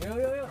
Yuk, yuk, yuk.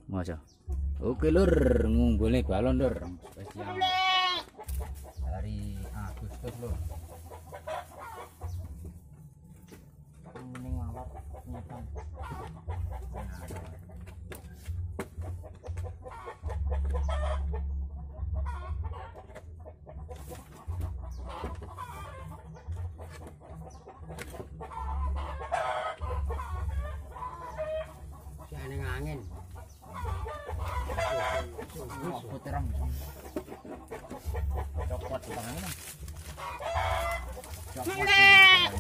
Masa. Oke lur, ngumpulnya balon lur. Spesial dari Agustus lur. Ini ngalap nyetan. Jangan angin. Puteram. Coklat di tangannya. Coklat.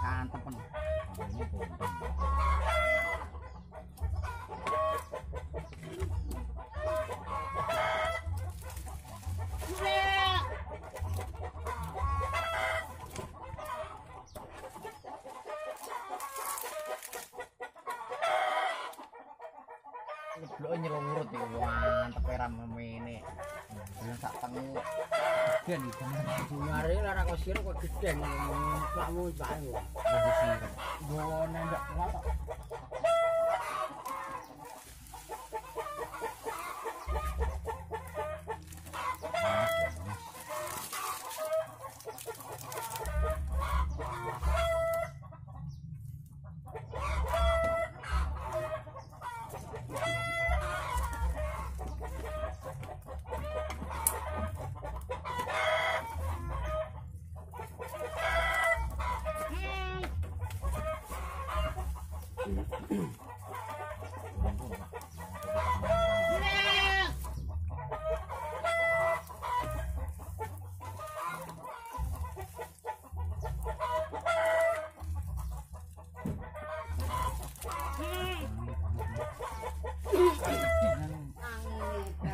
Santepen. Ini bontong. Belum nyerurut ya, mantep ya ramene. Belum sak tengu. Gede nih, Mari lara kok sira kok gedeng, sakmu bae. wis sirep. Bawa nembak kuat kok.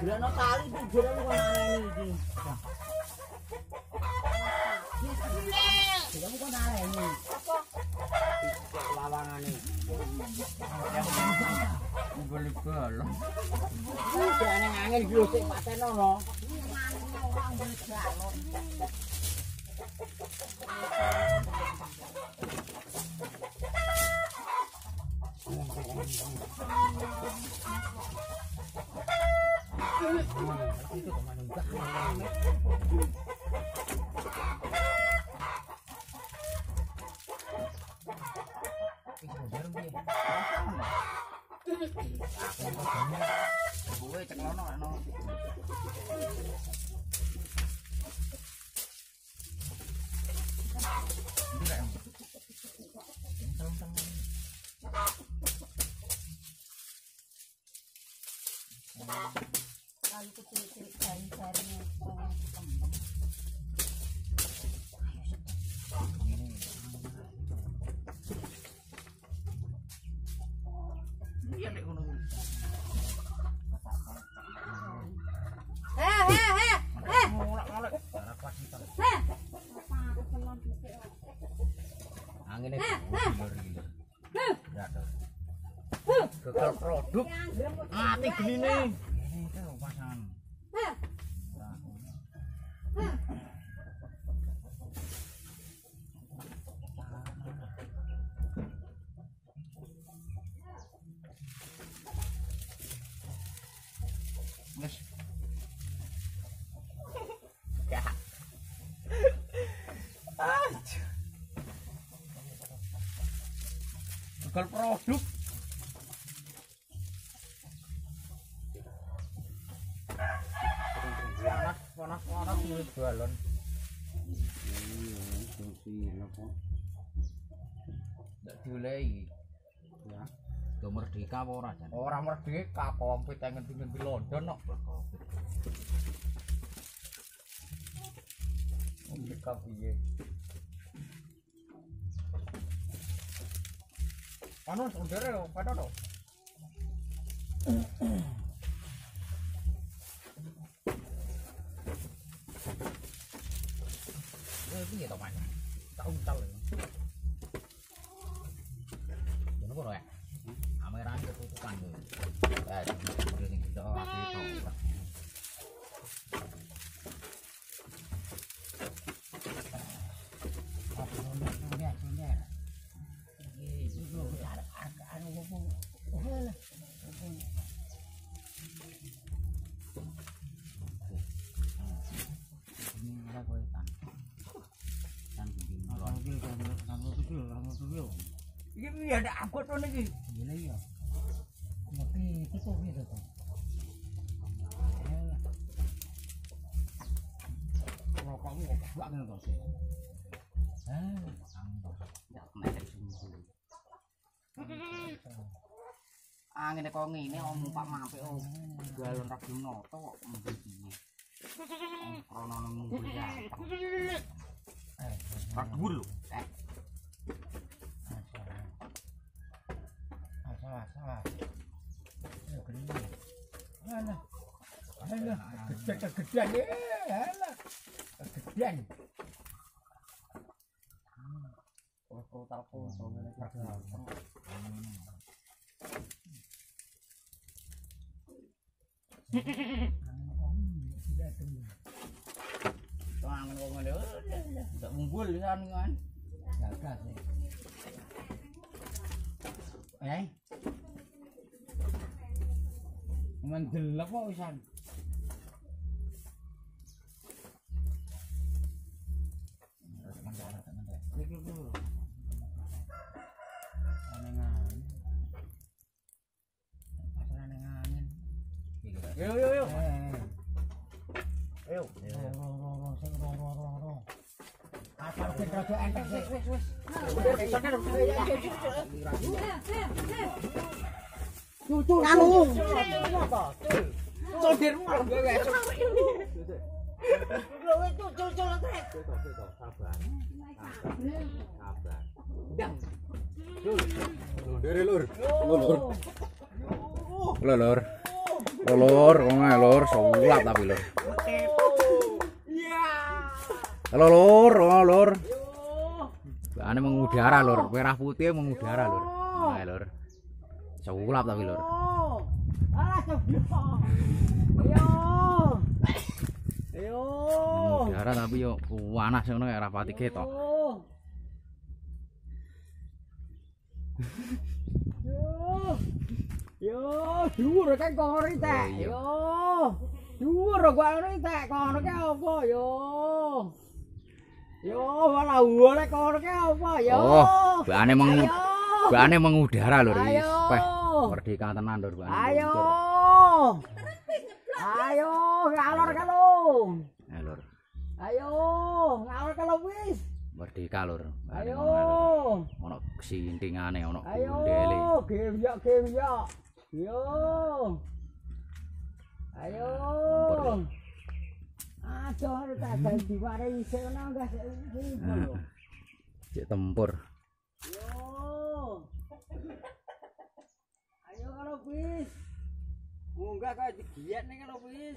Bulan tali itu bulan kok naleni iki. Kamu kok naleni? Apa? Lawangane. Beli balon. Jane angin iki lho sik pateno no. Itu kemana enggak? Gue cek lono no. Lalu kecil-kecil jari-jarinya Iya nek ngono. Ngolak-ngolak. Angin iki gilir-gilir. Ya to. Gagal produk. Mati genine. Ini itu pasangan. Wes. Ya. Gagal produk. Panas duit balon. Iya, fungsi apa? Ndak diolehi. Ya. Do merdeka apa ora, Jan? Ora merdeka, kompet pengen di London kok. Merdeka piye? Anu sundere yo, padha to. Piye to, Mas? Tak untal. Ngono kok ya? Kamerane ketutupan lho. Udah sing kita ati to. Iki ada angkot to niki. Iya iya. Ngerti iki kok gitu to. Rokokmu kok gak ngene to sih. Ya nek sing angin kok ngene omong Pak Mape galon ra noto kok mbuh. Krono nang mbuh ya. Pak Gur lho. Salah. Ya gede. Alah. Kegedean ya. Alah. Kegedean. Oh, tahu ngene iki. Tangan kok ngene. Ndak mumbul kan. Jaga sih. Mendelep kok wisan. Iki lho. Angin. Pasrane angin. Yo. Ayo. Ro. Asal ben rada enteng wis. Kamu. Sodirmu malah gawe esuk. Sabar. Ndang. Lur. Lur, kok nggak lur, sulap tapi lur. Iya. Halo lur. Ane mengudara lur, merah putih mengudara lur. Nah lur. Sulap tapi lur. Alah coba. Ayo. Mengudara tapi yo panas ngono ya rapati ketok. Yo, dhuwur kan kono tek. Yo. Dhuwur kok ngono tek, kono ki apa yo? Yo, malah oleh kono ki apa yo? Oh, bane mengudara lur iki. Weh, merdeka tenan lur bane. Ayo. Ayo, ngalor kalau. Lur. Ayo, ngalor kalau wis. Merdeka lur. Ayo. Ono kesintingane, ono Ayo, gundele. game ya. Yo. Ayo. Aduh, tak ganti wae isih ana enggak iki. Cek tempur. Yo. Ayo kalau wis. Munggah kok digiat ning kalau wis.